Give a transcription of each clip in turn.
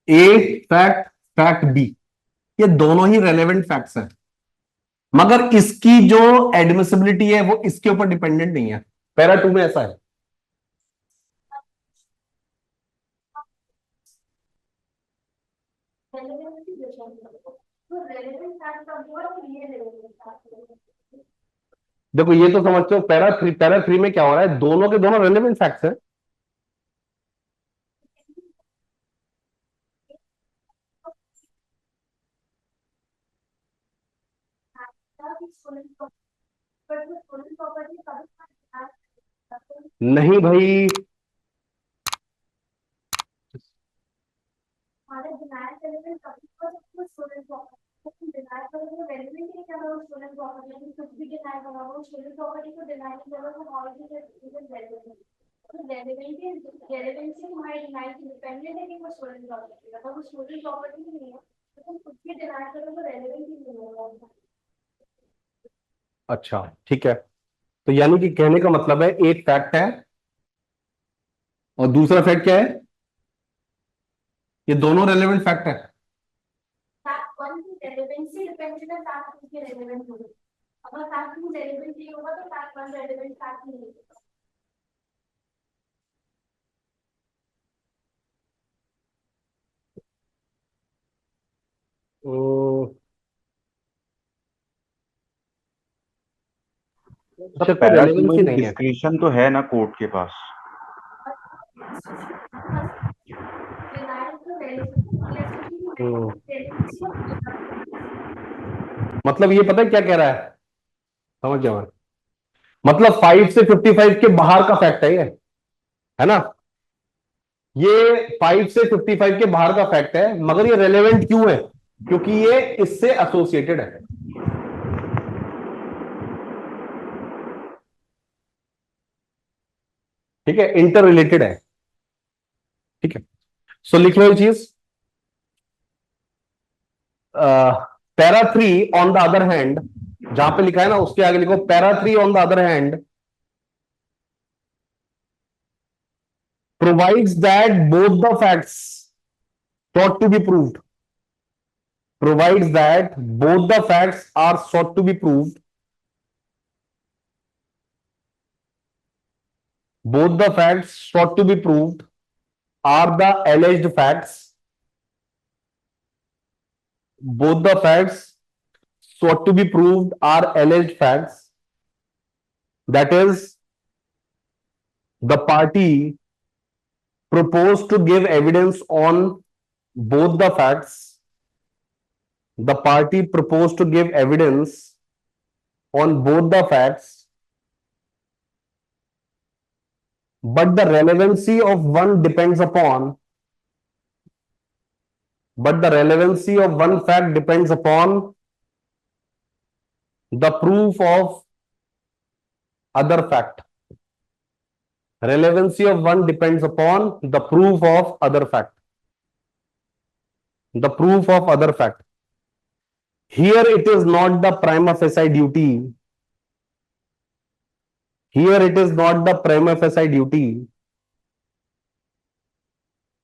A fact, fact B, ये दोनों ही relevant facts हैं, मगर इसकी जो एडमिसिबिलिटी है वो इसके ऊपर डिपेंडेंट नहीं है। पैरा टू में ऐसा है। देखो ये तो समझते हो, पैरा थ्री में क्या हो रहा है, दोनों के दोनों रेलेवेंट फैक्ट्स हैं। नहीं भाई, अच्छा ठीक है, तो यानी कि कहने का मतलब है एक फैक्ट है और दूसरा फैक्ट क्या है, ये दोनों रेलेवेंट फैक्ट है। तो तब तो पैरा टू रेलेवेंसी में नहीं है। डिस्क्रिशन तो है ना कोर्ट के पास। हम्म, मतलब ये पता है क्या कह रहा है, समझ गया मैं, मतलब 5 से 55 के बाहर का फैक्ट है ये, है ना, ये 5 से 55 के बाहर का फैक्ट है, मगर ये रेलेवेंट क्यों है, क्योंकि ये इससे एसोसिएटेड है। ठीक है, इंटर रिलेटेड है। ठीक है, सो लिख लो ये चीज। Para three on the other hand, जहां पे लिखा है ना उसके आगे लिखो para three on the other hand provides that both the facts sought to be proved, provides that both the facts are sought to be proved, both the facts sought to be proved are the alleged facts, both the facts sought to be proved are alleged facts, that is, the party proposed to give evidence on both the facts, the party proposed to give evidence on both the facts, but the relevancy of one depends upon, but the relevancy of one fact depends upon the proof of other fact. Relevancy of one depends upon the proof of other fact. The proof of other fact. Here it is not the prima facie duty. Here it is not the prima facie duty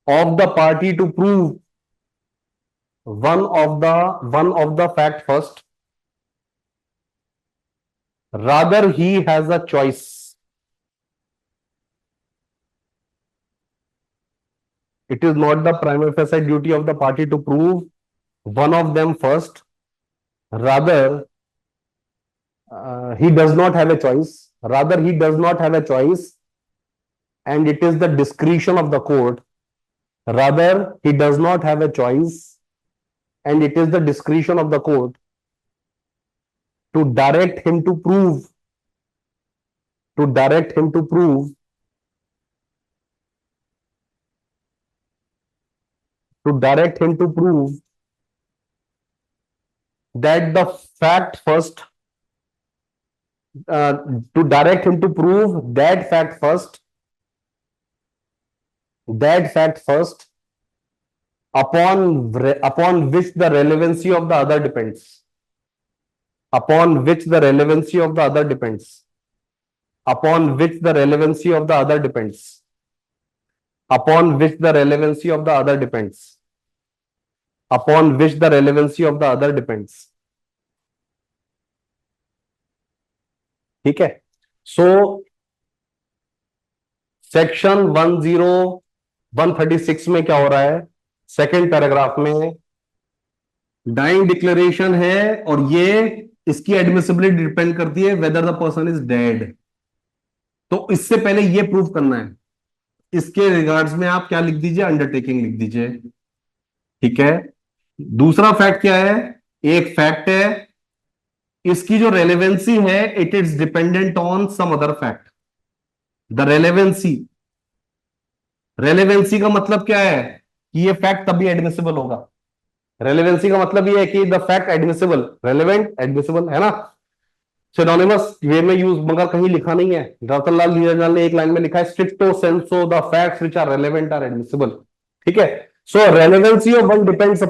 of the party to prove one of the fact first. Rather, he has a choice. It is not the prima facie duty of the party to prove one of them first. Rather, he does not have a choice. Rather, he does not have a choice, and it is the discretion of the court. Rather, he does not have a choice, and it is the discretion of the court to direct him to prove, to direct him to prove, to direct him to prove that the fact first, uh, to direct him to prove that fact first, upon which the relevancy of the other depends, upon which the relevancy of the other depends, upon which the relevancy of the other depends, upon which the relevancy of the other depends. Upon which the relevancy of the other depends. ठीक है, so section 10136 में क्या हो रहा है, second paragraph में dying declaration है, और ये इसकी एडमिसिबिलिटी डिपेंड करती है whether the person is dead. तो इससे पहले ये प्रूव करना है, इसके रिगार्ड्स में आप क्या लिख दीजिए, अंडरटेकिंग लिख दीजिए। ठीक है, दूसरा फैक्ट क्या है, एक फैक्ट है, इसकी जो रेलेवेंसी है it is dependent on some other fact. The relevancy, relevancy का मतलब क्या है कि ये फैक्ट तभी एडमिसिबल होगा। रेलेवेंसी का मतलब ये है कि the fact admissible, relevant admissible, है ना, सिनोनिमस वे में यूज, मगर कहीं लिखा नहीं है। रतनलाल नीरजलाल ने एक लाइन में लिखा है stricto sensu the facts which are relevant are admissible. ठीक है, so relevancy of one depends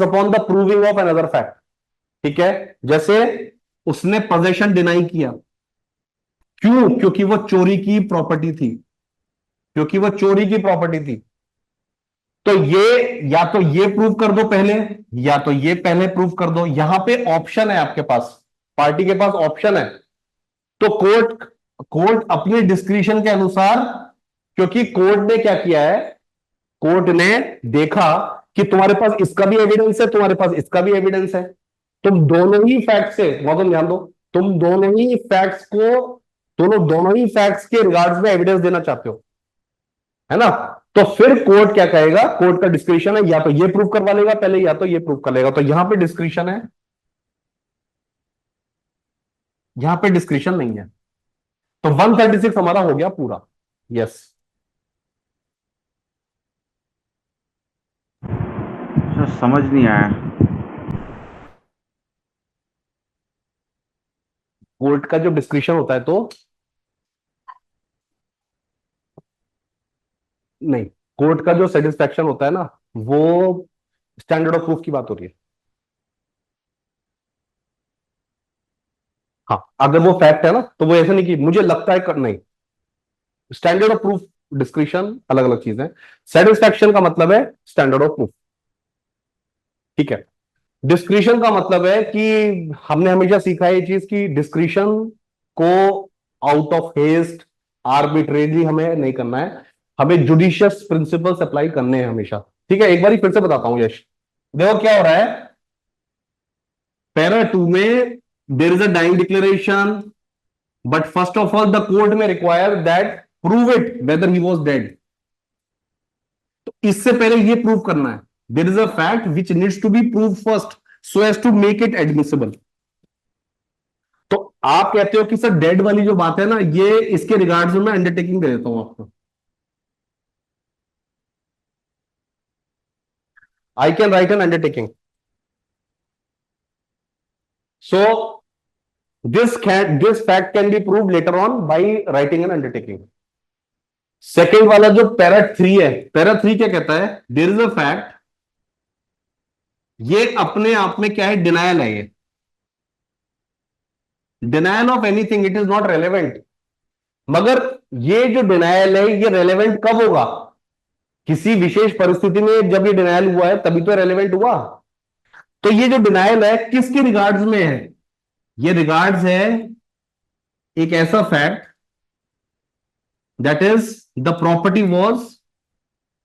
upon the proving of another fact. ठीक है, जैसे उसने पोजेशन डिनाई किया, क्यों, क्योंकि वो चोरी की प्रॉपर्टी थी, क्योंकि वो चोरी की प्रॉपर्टी थी। तो ये या तो ये प्रूव कर दो पहले, या तो ये पहले प्रूव कर दो। यहां पे ऑप्शन है आपके पास, पार्टी के पास ऑप्शन है। तो कोर्ट कोर्ट अपने डिस्क्रिशन के अनुसार, क्योंकि कोर्ट ने क्या किया है, कोर्ट ने देखा कि तुम्हारे पास इसका भी एविडेंस है, तुम्हारे पास इसका भी एविडेंस है, तुम दोनों ही फैक्ट से, मौजूद ध्यान दो, तुम दोनों ही फैक्ट्स को, दोनों ही फैक्ट्स के रिगार्ड्स में एविडेंस देना चाहते हो, है ना। तो फिर कोर्ट क्या कहेगा, कोर्ट का डिस्क्रिशन है, या तो ये प्रूव करवा लेगा पहले, या तो ये प्रूव कर लेगा। तो यहां पे डिस्क्रिशन है, यहां पे डिस्क्रिशन नहीं है। तो 136 हमारा हो गया पूरा। यस, सर समझ नहीं आया। कोर्ट का जो डिस्क्रिशन होता है, तो नहीं, कोर्ट का जो सेटिस्फैक्शन होता है ना, वो स्टैंडर्ड ऑफ प्रूफ की बात हो रही है। हाँ, अगर वो फैक्ट है ना, तो वो ऐसे नहीं कि मुझे लगता है कर, नहीं, स्टैंडर्ड ऑफ प्रूफ डिस्क्रिशन अलग अलग चीज है। सेटिस्फैक्शन का मतलब है स्टैंडर्ड ऑफ प्रूफ। ठीक है, डिस्क्रिशन का मतलब है कि हमने हमेशा सीखा है ये चीज की डिस्क्रिशन को आउट ऑफ हेस्ट, आर्बिट्रेरली हमें नहीं करना है, हमें जुडिशियस प्रिंसिपल्स अप्लाई करने हैं हमेशा। ठीक है, एक बार फिर से बताता हूं यश, देखो क्या हो रहा है। पैरा 2 में there is a dying declaration, but first of all the court में require that prove it whether he was dead. तो इससे पहले ये प्रूव करना है, there is a fact which needs to be prove first so as to make it admissible. तो आप कहते हो कि सर डेड वाली जो बात है ना, ये इसके रिगार्ड्स में मैं अंडरटेकिंग दे देता हूं आपको। I can write an undertaking, so this fact can be prove later on by writing an undertaking. Second वाला जो पैरा 3 है, पैरा 3 क्या कहता है, देयर इज अ फैक्ट, ये अपने आप में क्या है, डिनायल है, ये denial of anything, it is not relevant. मगर ये जो डिनायल है ये रेलेवेंट कब होगा, किसी विशेष परिस्थिति में जब ये डिनायल हुआ है तभी तो रेलेवेंट हुआ। तो ये जो डिनायल है किसके रिगार्ड्स में है, ये रिगार्ड्स है एक ऐसा fact that is the property was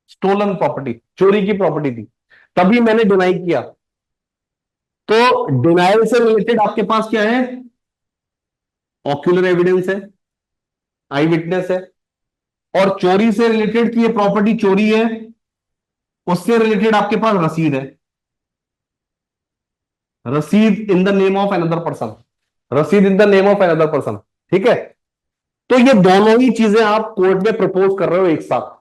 stolen property, चोरी की प्रॉपर्टी थी, तभी मैंने डिनाई किया। तो डिनायल से रिलेटेड आपके पास क्या है, ऑक्यूलर एविडेंस है, आई विटनेस है, और चोरी से रिलेटेड की ये प्रॉपर्टी चोरी है, उससे रिलेटेड आपके पास रसीद है, रसीद in the name of another person, रसीद in the name of another person. ठीक है, तो ये दोनों ही चीजें आप कोर्ट में प्रपोज कर रहे हो एक साथ।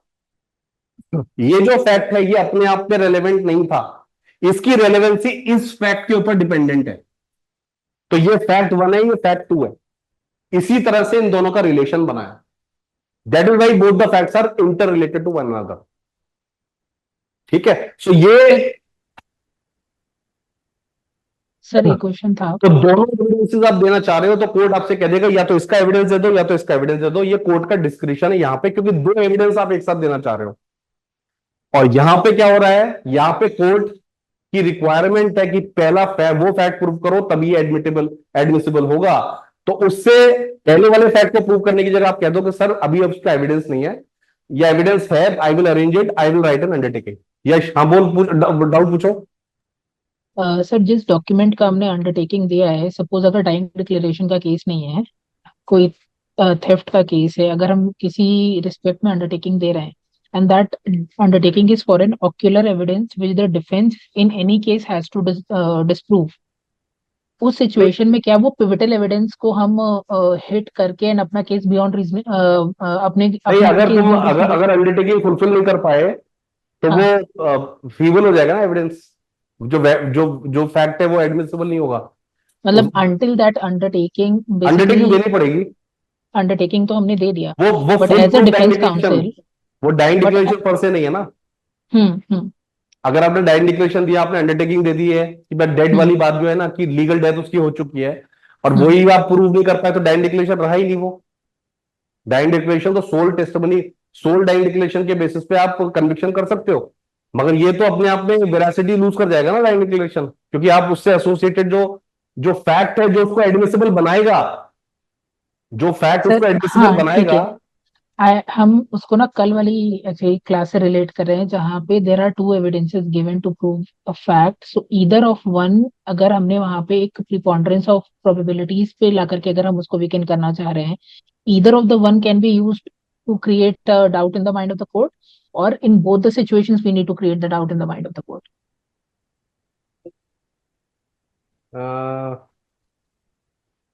ये जो फैक्ट है ये अपने आप में रेलेवेंट नहीं था, इसकी रेलेवेंसी इस फैक्ट के ऊपर डिपेंडेंट है। तो ये फैक्ट 1 है, ये फैक्ट 2 है, इसी तरह से इन दोनों का रिलेशन बना है। That is why both the facts are inter related to one another. ठीक है, सो ये सर एक क्वेश्चन था। तो दोनों एविडेंसेस आप देना चाह रहे हो तो कोर्ट आपसे कह देगा या तो इसका एविडेंस दे दो या तो इसका एविडेंस दे दो। ये कोर्ट का डिस्क्रिप्शन है यहाँ पे, क्योंकि दो एविडेंस आप एक साथ देना चाह रहे हो। और यहां पे क्या हो रहा है, यहां पे कोर्ट की रिक्वायरमेंट है कि पहला वो फैक्ट प्रूव करो तभी एडमिसिबल होगा। तो उससे पहले वाले फैक्ट को प्रूव करने की जगह आप कह दो कि सर अभी अब उसका एविडेंस नहीं है, या एविडेंस है, I will arrange it, I will write an undertaking. Yes, हाँ बोल, डाउट पूछो। सर जिस डॉक्यूमेंट का हमने अंडरटेकिंग दिया है, सपोज अगर डाइंग डिक्लेरेशन का केस नहीं है, कोई थेफ्ट का केस है, अगर हम किसी रिस्पेक्ट में अंडरटेकिंग दे रहे हैं and that undertaking is for an ocular evidence which the defence in any case has to disprove, उस सिचुएशन में क्या वो पिवटल एविडेंस को हम हिट करके एंड अपना केस बियॉन्ड रीजन अपने नहीं, अपना अगर केस तुम बियॉन्ड रीजनेबल, अगर अंडरटेकिंग फुलफिल नहीं कर पाए तो हाँ वो फीबल हो जाएगा ना एविडेंस। जो फैक्ट है वो एडमिसिबल नहीं होगा। मतलब until that undertaking undertaking basically, देनी पड़ेगी। अंडरटेकिंग तो हमने दे दिया, वो but full as a proof dying defence declaration, counsel, वो डाइंग बट डिक्लेरेशन पर से नहीं है ना। हम्म। अगर आपने डाइंग डिक्लेरेशन दिया, आपने अंडरटेकिंग दे दी है कि भाई डेड हम्म वाली बात जो है ना, कि लीगल डेथ उसकी हो चुकी है, और हम्म वही आप प्रूव नहीं कर पाए, तो डाइंग डिक्लेरेशन रहा ही नहीं वो। डाइंग डिक्लेरेशन तो sole testimony, sole dying declaration के बेसिस पे आप कन्विक्शन कर सकते हो। मगर ये तो अपने आप में वेरासिटी लूज कर जाएगा ना डाइंग डिक्लेरेशन, क्योंकि आप उससे एसोसिएटेड जो जो फैक्ट है जो उसको एडमिसिबल बनाएगा, जो फैक्ट सर उसको एडमिसिबल हाँ ठीक बनाएगा। है। हम उसको ना कल वाली ऐसे क्लास से रिलेट कर रहे हैं जहाँ पे there are two evidences given to prove a fact, so either of one, अगर हमने वहां पे एक प्रिपॉन्डरेंस ऑफ प्रोबेबिलिटीज पे ला करके अगर हम उसको वीकेंड करना चाह रहे हैं, either of the one can be used to create doubt in the mind of the court, और in both the situations we need to create the doubt in the mind of the court.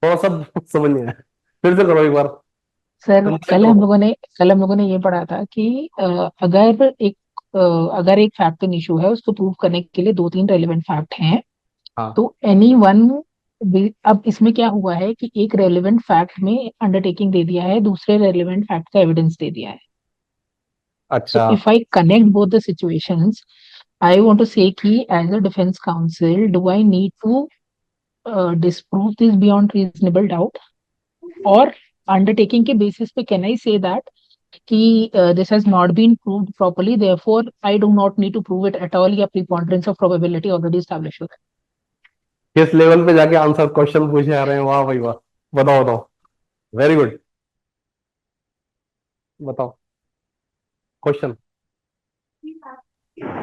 थोड़ा सा समझ नहीं आया, फिर से करो एक बार, सर समझ करो। कल हम लोगों ने ये पढ़ा था कि अगर एक फैक्ट एन इशू है, उसको प्रूव करने के लिए दो तीन रेलिवेंट फैक्ट हैं, हाँ, तो एनी वन, अब इसमें क्या हुआ है कि एक रेलिवेंट फैक्ट में अंडरटेकिंग दे दिया है, दूसरे रेलिवेंट फैक्ट का एविडेंस दे दिया है। सो अच्छा। If I connect both the situations, I want to say कि as a defence counsel do I need to disprove this beyond reasonable doubt, और अंडरटेकिंग के बेसिस पे कैन आई से दैट कि this has not been proved properly, therefore I do not need to prove it at all, या preponderance of probability already establish हो। किस level पे जाके answer question पूछे आ रहे हैं, वाह भाई वाह। बताओ बताओ, वेरी गुड, बताओ question.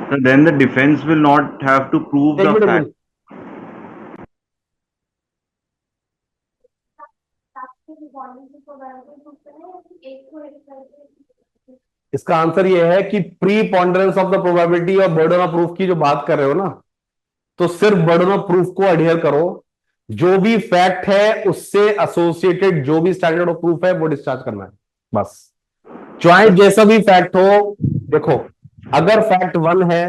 So then the defense will not have to prove एक the मिनट एक fact. मिनट, इसका आंसर ये है कि प्री पॉन्डरेंस ऑफ द प्रोबेबिलिटी और बर्डन ऑफ प्रूफ की जो बात कर रहे हो ना, तो सिर्फ बर्डन ऑफ प्रूफ को अडहियर करो। जो भी फैक्ट है उससे एसोसिएटेड जो भी स्टैंडर्ड ऑफ प्रूफ है वो डिस्चार्ज करना है, बस। चाहे जैसा भी फैक्ट हो। देखो, अगर फैक्ट वन है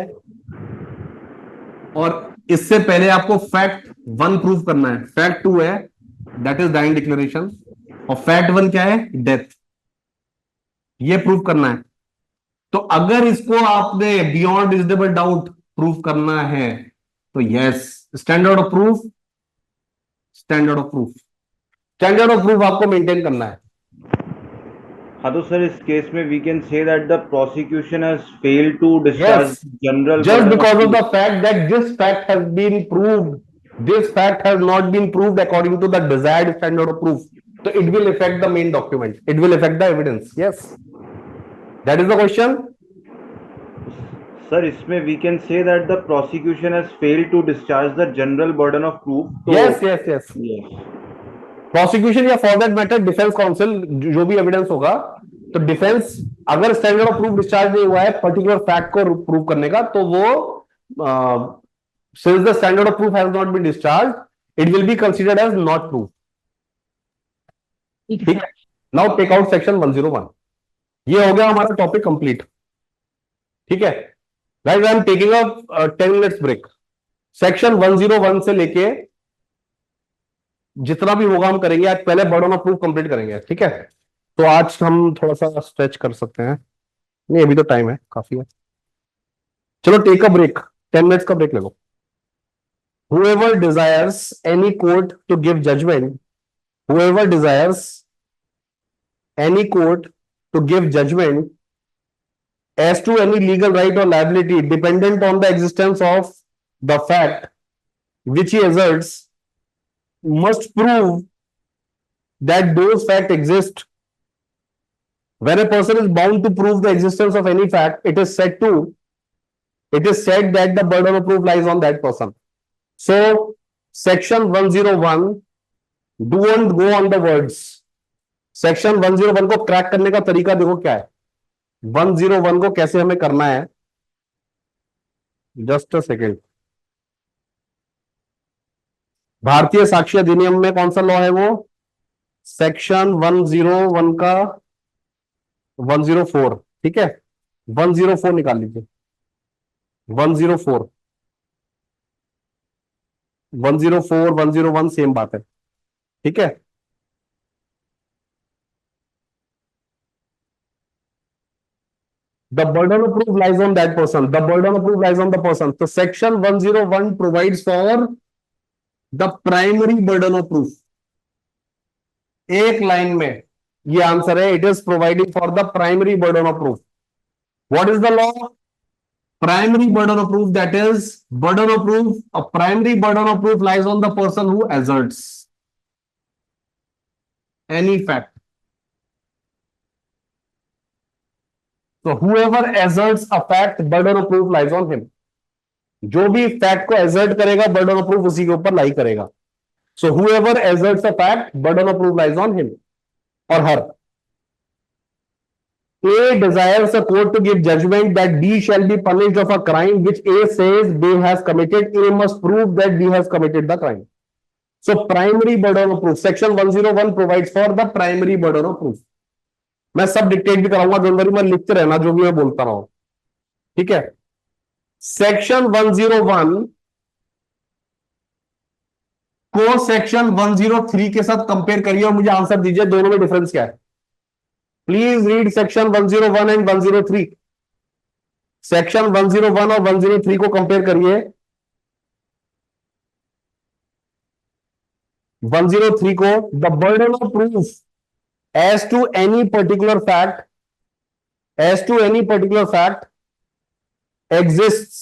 और इससे पहले आपको फैक्ट वन प्रूफ करना है, फैक्ट टू है दैट इज डाइंग डिक्लेरेशन, और फैक्ट वन क्या है, डेथ, ये प्रूफ करना है। तो अगर इसको आपने बियॉन्ड रीजनेबल डाउट प्रूफ करना है तो yes, standard of proof, standard of proof, standard of proof आपको मेंटेन करना है। हाँ तो सर इस केस में we can say that the prosecution has failed to discharge Yes, general just burden of because of proof. the fact that this fact has been proved, this fact has not been proved according to the desired standard of proof, so it will affect the main document, it will affect the evidence. Yes, that is the question. Sir इसमें we can say that the prosecution has failed to discharge the general burden of proof. तो Yes, yes, yes. yes. Prosecution या for that matter defence counsel, जो भी evidence होगा, तो defence अगर standard of proof discharge नहीं हुआ है पर्टिकुलर फैक्ट को प्रूव करने का, तो वो since the standard of proof has not been discharge, it will be considered as not proof. ठीक ठीक है है, नाउ टेक आउट सेक्शन 101। ये हो गया हमारा टॉपिक कंप्लीट। ठीक है guys, I am taking a 10 minutes break. Section 101 से लेके जितना भी होगा हम करेंगे आज, पहले बर्डन ऑफ प्रूफ कंप्लीट करेंगे। ठीक है, तो आज हम थोड़ा सा स्ट्रेच कर सकते हैं, नहीं अभी तो टाइम है, काफी है। चलो टेक अ ब्रेक, 10 मिनट्स का ब्रेक ले लो। whoever desires any court to give judgment, whoever desires any court to give judgment as to any legal right or liability dependent on the existence of the fact which he asserts must prove that those facts exist. When a person is bound to prove the existence of any fact, it is said that the burden of proof lies on that person. So, section 101, don't go on the words. Section 101 को crack करने का तरीका देखो क्या है. 101 को कैसे हमें करना है. Just a second. भारतीय साक्ष्य अधिनियम में कौन सा लॉ है वो? सेक्शन 101 का 104. ठीक है, 104 निकाल लीजिए. 104, 104, 101 सेम बात है. ठीक है, the burden of proof lies on that person. The burden of proof lies on the person. So section 101 provides for the primary burden of proof. एक लाइन में ये आंसर है. It is providing for the primary burden of proof. What is the law? Primary burden of proof, that is burden of proof. A primary burden of proof lies on the person who asserts any fact. So whoever asserts a fact, burden of proof lies on him. जो भी fact को assert करेगा, burden of proof उसी के ऊपर लाई करेगा. सो whoever asserts a fact, burden of proof lies on him or her. A desires a court to give judgment that B shall be punished of a crime which A says B has committed. A must prove that B has committed the crime. So primary burden of proof. Section 101 provides for the primary burden of proof. मैं सब dictate भी कराऊंगा, जनवरी में लिखते रहना जो भी मैं बोलता रहा हूं. ठीक है, सेक्शन 101 को सेक्शन 103 के साथ कंपेयर करिए और मुझे आंसर दीजिए दोनों में डिफरेंस क्या है. Please read section 101 and 103. Section 101 और 103 को कंपेयर करिए. 103 को, the burden of proof as to any particular fact exists,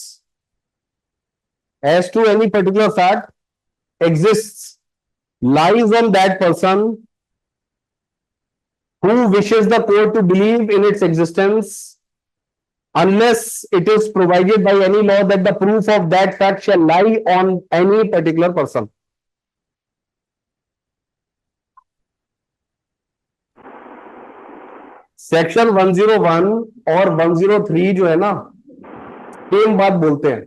as to any particular fact exists, lies on that person who wishes the court to believe in its existence unless it is provided by any law that the proof of that fact shall lie on any particular person. Section 101 और 103 जो है ना, same बात बोलते हैं.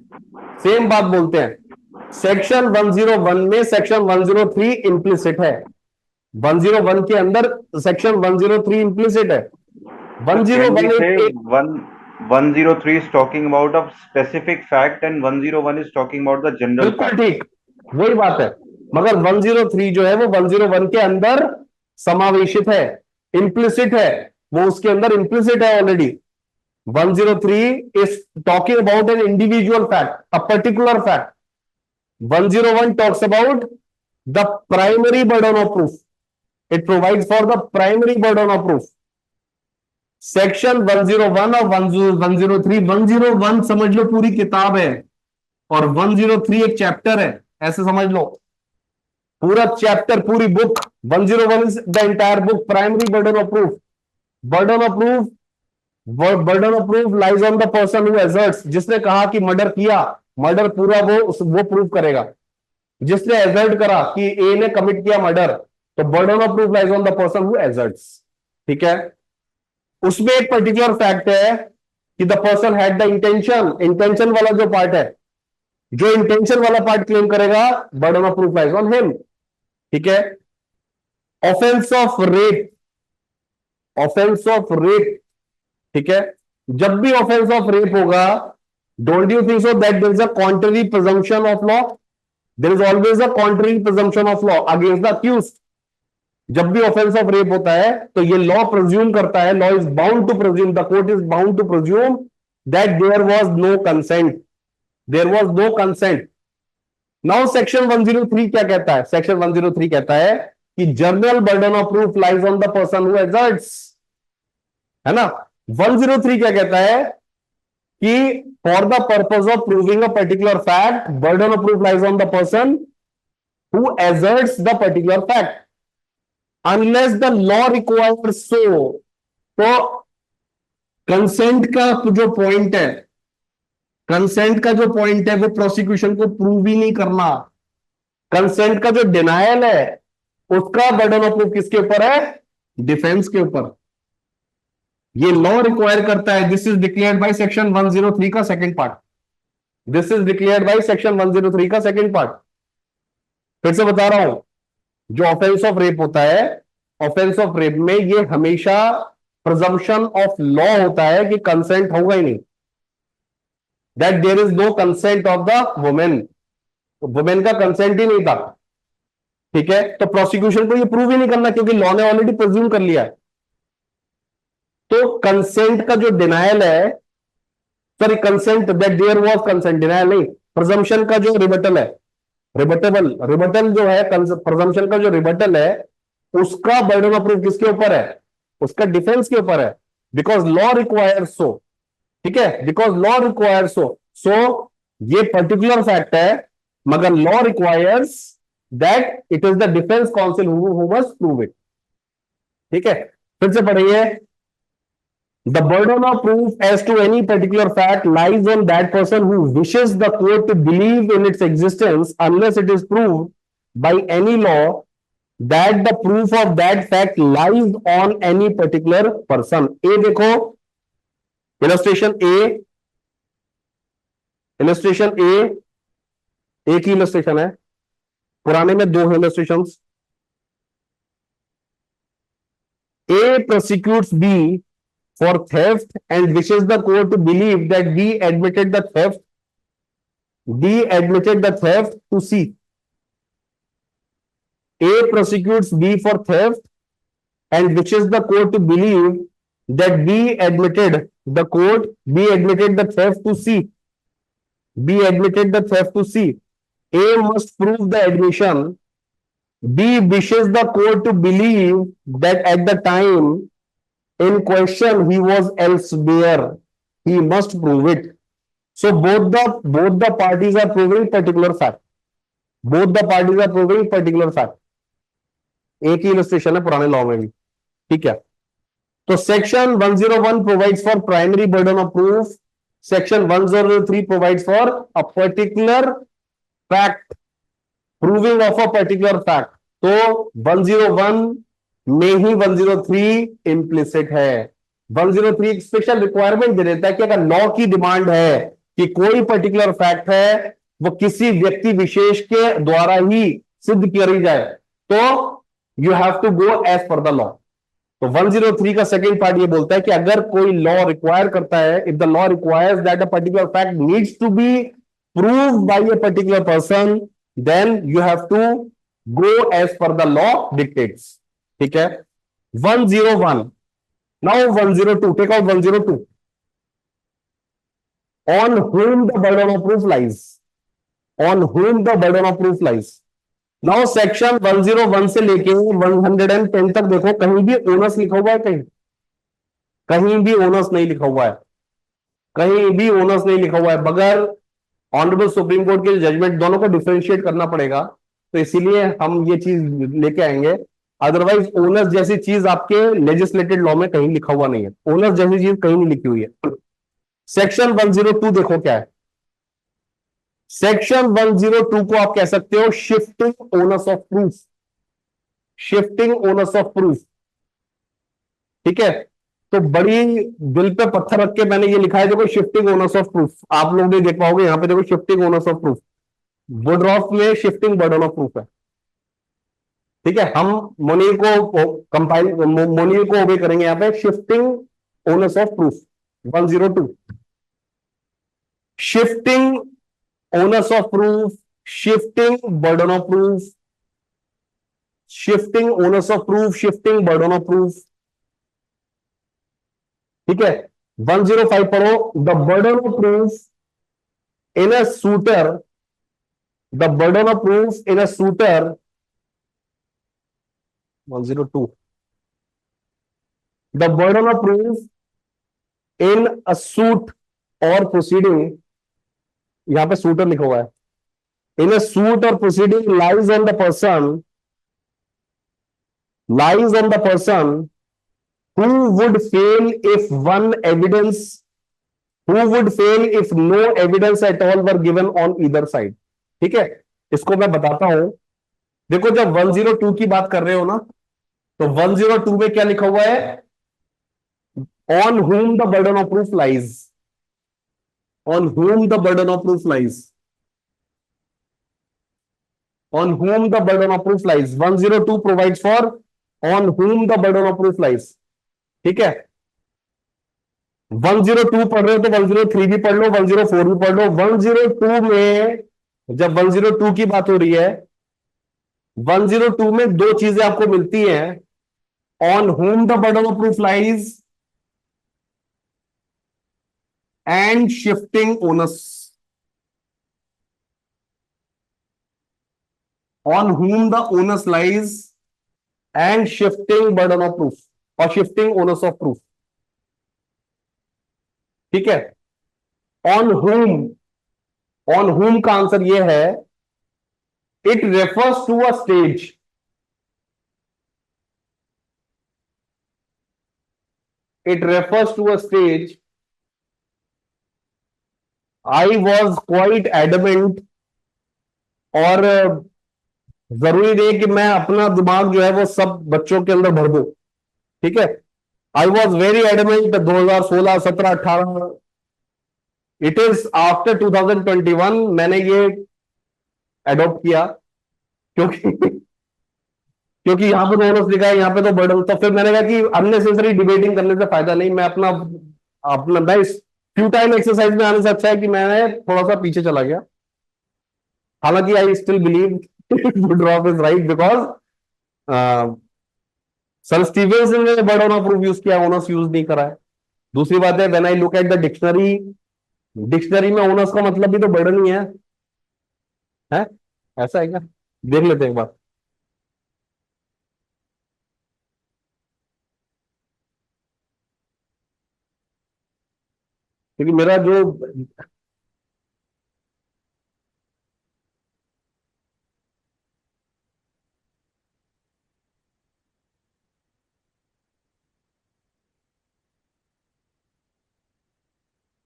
Section 101 में section 103 implicit है. 101 के अंदर सेक्शन 103 इंप्लिसिट है. 103 is talking about a specific fact and 101 is talking about the general fact. ठीक, वही बात है. मगर 103 जो है वो 101 के अंदर समावेशित है, इंप्लिसिट है. वो उसके अंदर इंप्लिसिट है already. 103 is talking about an individual fact, a particular fact. 101 talks about the primary burden of proof. It provides for the primary burden of proof. Section 101 और 103, 101 समझ लो पूरी किताब है और 103 एक चैप्टर है, ऐसे समझ लो. पूरा चैप्टर, पूरी book. 101 is the entire book. Primary burden of proof. Burden of proof lies on the person who asserts. जिसने कहा कि मर्डर किया, मर्डर पूरा वो प्रूव करेगा. जिसने एजर्ट करा कि ए ने कमिट किया मर्डर, तो burden of proof lies on the person who asserts. ठीक है, उसमें एक पर्टिकुलर फैक्ट है कि the person had the intention. Intention वाला जो पार्ट है, जो इंटेंशन वाला पार्ट क्लेम करेगा, burden of proof lies on him. ठीक है, ऑफेंस ऑफ रेप, ठीक है, जब भी ऑफेंस ऑफ रेप होगा, don't you think so that there is a contrary presumption of law. There is always a contrary presumption of law against the accused. जब भी offence of rape होता है तो ये लॉ प्रिज्यूम करता है, law is bound to presume, the court is bound to presume that there was no consent. Now section 103 क्या कहता है? सेक्शन 103 कहता है कि general burden of proof lies on the person who asserts, है ना। 103 क्या कहता है कि for the purpose of proving a particular fact burden of proof lies on the person who asserts the particular fact unless the law requires सो। तो consent का जो point है, कंसेंट का जो पॉइंट है वो प्रोसिक्यूशन को प्रूव ही नहीं करना। कंसेंट का जो डिनायल है उसका बर्डन ऑफ प्रूफ किसके ऊपर है? डिफेंस के ऊपर। ये लॉ रिक्वायर करता है। This is declared by section 103 का second part. This is declared by section 103 का सेकंड पार्ट। फिर से बता रहा हूं, जो ऑफेंस ऑफ रेप होता है, ऑफेंस ऑफ रेप में ये हमेशा प्रिजम्पशन ऑफ लॉ होता है कि कंसेंट होगा ही नहीं, that there is no consent of the women. Women का कंसेंट ही नहीं था, ठीक है। तो प्रोसिक्यूशन को ये प्रूव ही नहीं करना क्योंकि लॉ ने ऑलरेडी प्रिज्यूम कर लिया है। तो कंसेंट का जो डिनायल है, sorry consent that there was consent, denial नहीं, प्रिजम्पशन का जो रिबटल है, रिबटल जो है, प्रिजम्पशन का जो रिबटल है उसका बर्डन ऑफ प्रूफ किसके ऊपर है? उसका डिफेंस के ऊपर है। बिकॉज लॉ रिक्वायर्स सो, ठीक है, बिकॉज लॉ रिक्वायर्स सो ये पर्टिकुलर फैक्ट है, मगर law requires that it is the defence counsel who must prove it, ठीक है। फिर से पढ़िए, the burden of proof as to any particular fact lies on that person who wishes the court to believe in its existence unless it is proved by any law that the proof of that fact lies on any particular person. ए देखो, illustration ए, illustration ए, एक ही illustration है, पुराने में दो illustration. A prosecutes B for theft and wishes the court to believe that B admitted the theft, B admitted the theft to C. A prosecutes B for theft and wishes the court to believe that B admitted the theft to C. B admitted the theft to C. A must prove the admission. B wishes the court to believe that at the time in question he was elsewhere. He must prove it. So both the parties are proving particular fact. Both the parties are proving particular fact. एक ही illustration है पुराने law में भी, ठीक है। तो section 101 provides for primary burden of proof, section 103 provides for a particular fact, proving of a particular fact. तो 101 में ही 103 इम्प्लिसिट है। 103 एक स्पेशल रिक्वायरमेंट दे देता है कि अगर लॉ की डिमांड है कि कोई पर्टिकुलर फैक्ट है वो किसी व्यक्ति विशेष के द्वारा ही सिद्ध करी जाए, तो you have to go as per the law. तो 103 का सेकंड पार्ट ये बोलता है कि अगर कोई लॉ रिक्वायर करता है, if the law requires that a particular fact needs to be proved by a particular person, then you have to go as per the law dictates, ठीक है। 101, now 102, take out 102, on whom the burden of proof lies, on whom the burden of proof lies। Now section 101 से लेके 110 तक देखो, कहीं भी owners लिखा हुआ है? कहीं भी ओनर्स नहीं लिखा हुआ है, कहीं भी ओनर्स नहीं लिखा हुआ है। बगैर ऑनरेबल सुप्रीम कोर्ट के जजमेंट, दोनों को डिफरेंशिएट करना पड़ेगा, तो इसीलिए हम ये चीज लेके आएंगे। अदरवाइज ओनर्स जैसी चीज आपके लेजिस्लेटेड लॉ में कहीं लिखा हुआ नहीं है, ओनर्स जैसी चीज कहीं नहीं लिखी हुई है। सेक्शन 102 देखो क्या है। सेक्शन 102 को आप कह सकते हो shifting owners of proof, shifting owners of proof, ठीक है। तो बड़ी दिल पे पत्थर रख के मैंने ये लिखा है, देखो शिफ्टिंग ओनर्स ऑफ प्रूफ, आप लोग नहीं देख पाओगे यहां पे, देखो शिफ्टिंग ओनर्स ऑफ प्रूफ। वुडरॉफ में शिफ्टिंग बर्डन ऑफ प्रूफ है, ठीक है। हम मोनील को कंपाइल, मोनील को ओबे करेंगे यहां पे, shifting owners of proof 102, shifting onus of proof, shifting burden of proof, shifting onus of proof, shifting burden of proof, ठीक है। 105 पढ़ो, the burden of proof in a suitor the burden of proof in a sweater 102 the burden of proof in a suit और proceeding, यहां पे sweater लिखा हुआ है, इन अ suit और proceeding lies on the person who would fail if one evidence who would fail if no evidence at all were given on either side। ठीक है, इसको मैं बताता हूं। देखो जब 102 की बात कर रहे हो ना, तो 102 में क्या लिखा हुआ है? On whom the burden of proof lies, on whom the burden of proof lies, on whom the burden of proof lies। 102 provides for on whom the burden of proof lies। ठीक है, 102 पढ़ रहे हो तो 103 भी पढ़ लो, 104 भी पढ़ लो। 102 में जब 102 की बात हो रही है, 102 में दो चीजें आपको मिलती हैं, on whom the burden of proof lies and shifting onus. On whom the onus lies and shifting burden of proof और शिफ्टिंग ओनस ऑफ प्रूफ। ठीक है, ऑन whom का आंसर यह है, it refers to a stage, it refers to a stage। I was quite adamant, और जरूरी नहीं कि मैं अपना दिमाग जो है वो सब बच्चों के अंदर भर दूं। ठीक है, I was very adamant 2016, 17, 18। It is after 2021 मैंने ये एडॉप्ट किया, क्योंकि क्योंकि यहां पे तो ओनर्स लिखा है, यहाँ पे तो बर्डन। तो फिर मैंने कहा कि अननेसेसरी डिबेटिंग करने से फायदा नहीं, मैं अपना अपना मैं इस फ्यूटाइल एक्सरसाइज में आने से अच्छा है कि मैंने थोड़ा सा पीछे चला गया। हालांकि I still believe Woodroffe is right, because sir Stevens ने बर्डन ऑफ प्रूफ यूज किया, ओनर्स यूज नहीं करा है। दूसरी बात है, when I look at the dictionary, dictionary में ओनर्स का मतलब भी तो बर्डन ही है? ऐसा है क्या? देख लेते हैं एक बार। क्योंकि मेरा जो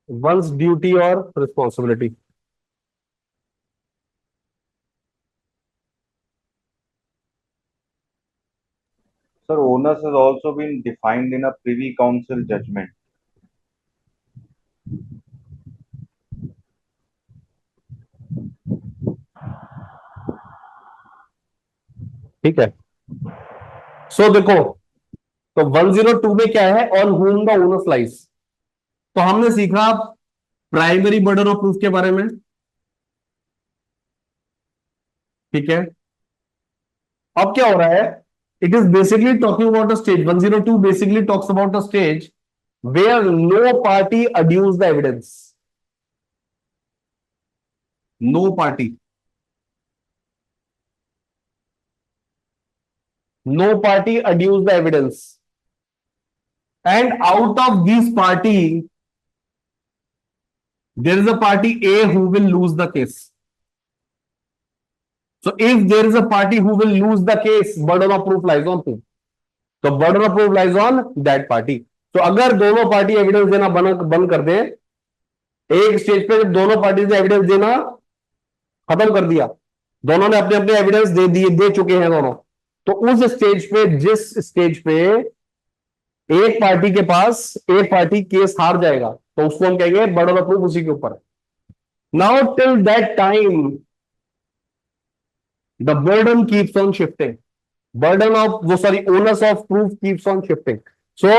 वंस ड्यूटी और responsibility, Sir, onus has also been defined in a Privy Council judgment. ठीक है। सो देखो, तो 102 में क्या है? On whom the onus lies. तो हमने सीखा प्राइमरी बर्डन ऑफ प्रूफ के बारे में। ठीक है, अब क्या हो रहा है? It is basically talking about a stage. 102 basically talks about a stage where no party adduce the evidence. No party, no party adduce the evidence, and out of this party there is a party A who will lose the case। So if there is a party who will lose the case, burden of proof lies on whom? तो burden of proof lies on that party। तो अगर दोनों party evidence देना बंद कर दें, एक stage पे जब दोनों पार्टी ने एविडेंस देना खत्म कर दिया, दोनों ने अपने अपने एविडेंस दे चुके हैं दोनों, तो उस स्टेज पे, जिस स्टेज पे एक पार्टी केस हार जाएगा, तो उसको हम कहेंगे बर्डन ऑफ प्रूफ उसी के ऊपर है। Now till that time the burden keeps on shifting, onus of proof keeps on shifting। So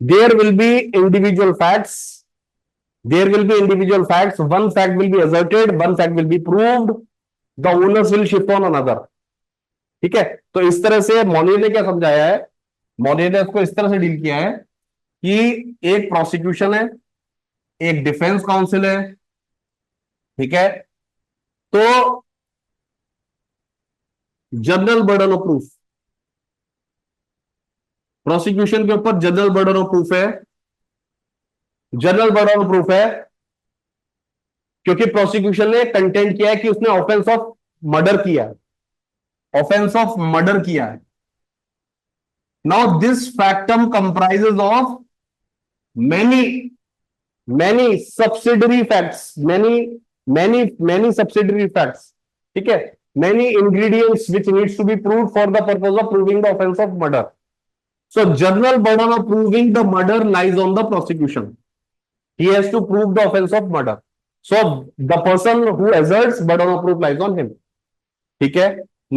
there will be individual facts, one fact will be asserted, one fact will be proved, the onus will shift on another। ठीक है, तो इस तरह से मॉनियर ने क्या समझाया है? मॉनियर ने इसको इस तरह से डील किया है कि एक प्रोसिक्यूशन है, एक डिफेंस काउंसिल है। ठीक है, तो general burden of proof, prosecution के ऊपर जनरल बर्डन ऑफ प्रूफ है, जनरल बर्डन ऑफ प्रूफ है, क्योंकि प्रोसिक्यूशन ने कंटेंट किया है कि उसने ऑफेंस ऑफ मर्डर किया है, ऑफेंस ऑफ मर्डर किया है। Now this factum comprises of many many subsidiary facts, many subsidiary facts, ठीक है, many ingredients which needs to be proved for the purpose of proving the offence of murder. So general burden of proving the murder lies on the prosecution. He has to prove the offense of murder. So the person who asserts burden of proof lies on him. ठीक है?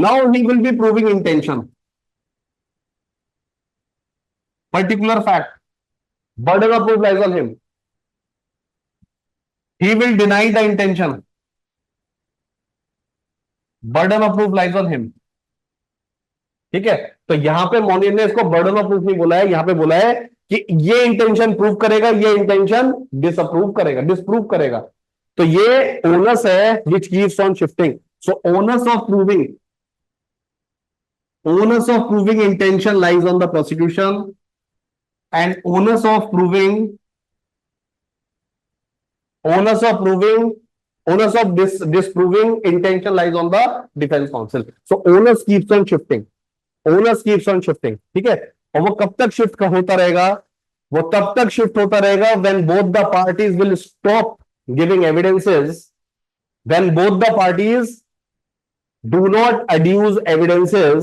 Now he will be proving intention. Particular fact. Burden of proof lies on him. He will deny the intention. Burden of proof lies on him. ठीक है, तो यहां पे Monier ने इसको burden of proof नहीं बोला है, यहां पे बोला है कि ये इंटेंशन प्रूव करेगा, ये इंटेंशन डिसअप्रूव करेगा, डिसप्रूव करेगा। तो ये ओनस है which keeps on shifting. So onus of proving intention lies on the prosecution and onus of disproving intention lies on the defense counsel. So onus keeps on shifting. ठीक है, और वो कब तक शिफ्ट होता रहेगा? वो तब तक शिफ्ट होता रहेगा when both the parties will stop giving evidences, when both the parties do not adduce evidences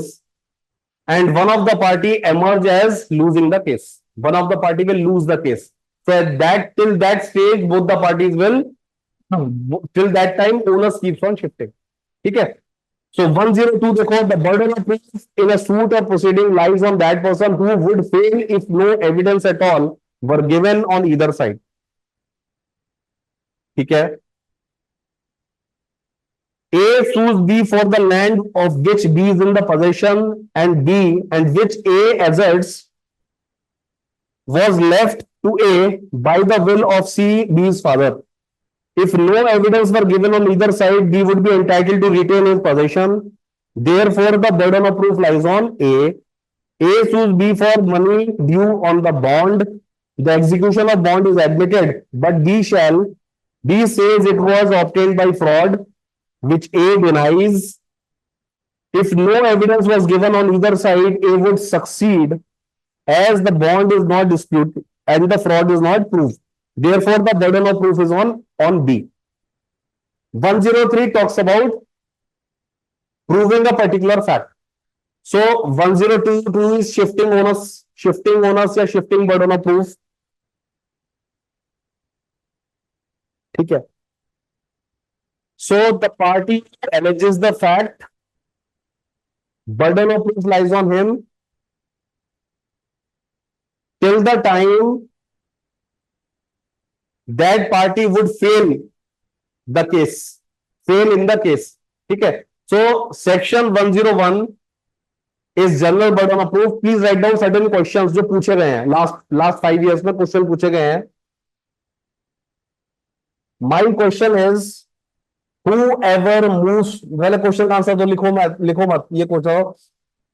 and one of the party emerge as losing the case. One of the party will lose the case. So at that, till that stage, both the parties will, till that time, onus keeps on shifting. ठीक है? So 102 देखो, the burden of proof in a suit or proceeding lies on that person who would fail if no evidence at all were given on either side. ठीक है? A sues B for the land of which B is in the possession and which A asserts was left to A by the will of C, B's father. If no evidence were given on either side, B would be entitled to retain his possession. Therefore, the burden of proof lies on A. A sues B for money due on the bond. The execution of bond is admitted, but B says it was obtained by fraud, which A denies. If no evidence was given on either side, A would succeed as the bond is not disputed and the fraud is not proved. Therefore, the burden of proof is on B. 103 talks about proving a particular fact. So 102 is shifting onus या shifting burden of proof. ठीक है. So the party alleges the fact, burden of proof lies on him till the time that party would fail the case, fail in the case. ठीक है, so section 101 is general burden of proof. Please write down certain questions जो पूछे गए हैं, last 5 years में question पूछे गए हैं. My question is, whoever moves, पहले क्वेश्चन का आंसर तो लिखो मत, ये पूछो.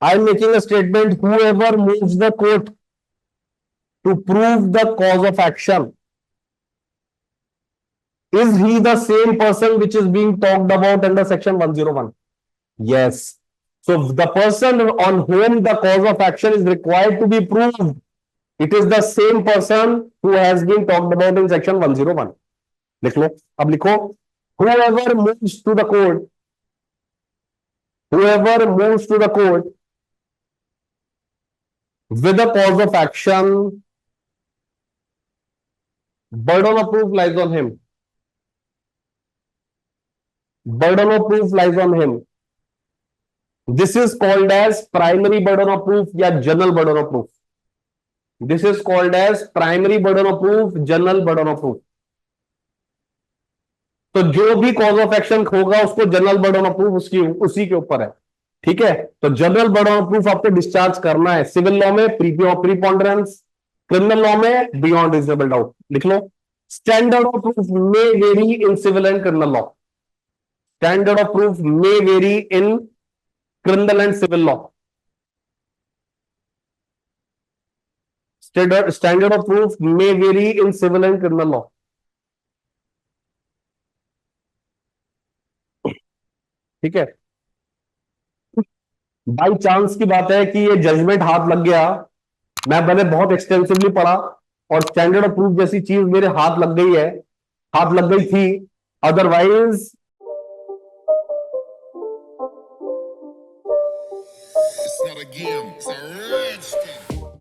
I am making a statement, whoever moves the court to prove the cause of action, is he the same person which is being talked about under section 101? Yes. So the person on whom the cause of action is required to be proved, it is the same person who has been talked about in section 101. लिख लो, अब लिखो, whoever moves to the court with a cause of action, burden of proof lies on him. Burden of proof lies on him. This is called as primary burden of proof या general burden of proof. This is called as primary burden of proof, general burden of proof. तो जो भी cause of action होगा उसको general burden of proof उसी के ऊपर है. ठीक है, तो जनरल बर्डन ऑफ प्रूफ आपको डिस्चार्ज करना है. सिविल लॉ में प्रीपॉन्डरेंस, क्रिमिनल लॉ में बियॉन्ड रीजनेबल डाउट. लिख लो, standard of proof may vary in civil and criminal law. Standard of proof may vary in criminal and civil law. Standard of proof may vary in civil and criminal law. ठीक है, by chance की बात है कि ये judgement हाथ लग गया, मैंने बहुत एक्सटेंसिवली पढ़ा और स्टैंडर्ड ऑफ प्रूफ जैसी चीज मेरे हाथ लग गई है, हाथ लग गई थी, otherwise It's not a game, it's a